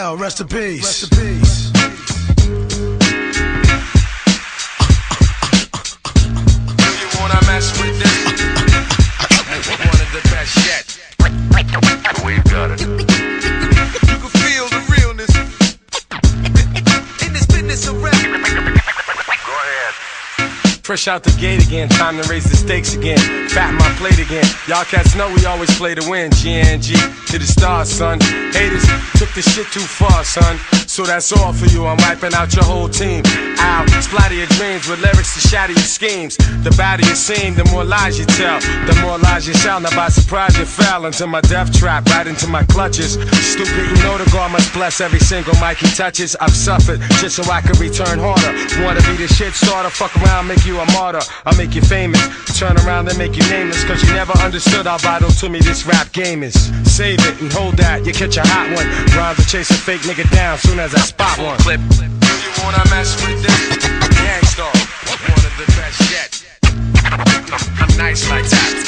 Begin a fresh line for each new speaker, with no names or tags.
L, rest in peace. Rest in peace.
You wanna mess with this? One of the best yet. We got it. You can feel the realness in this business of rap. Go ahead.
Fresh out the gate again, time to raise the stakes again. Fatten my plate again. Y'all cats know we always play to win. GNG to the stars, son. Haters took this shit too far, son. So that's all for you. I'm wiping out your whole team. I'll splatter your dreams with lyrics to shatter your schemes. The badder you seem, the more lies you tell. The more lies you shall. Now by surprise you fell into my death trap, right into my clutches. Stupid, you know the God must bless every single mic he touches. I've suffered just so I can return harder. Wanna be the shit starter? Fuck around, make you a martyr. I'll make you famous. Turn around and make you nameless. Cause you never understood how vital to me this rap game is. Save it and hold that, you catch a hot one. Rhymes will chase a fake nigga down soon as I spot one.
Clip. You wanna mess with this? Gangstar, one of the best yet. I'm nice like that.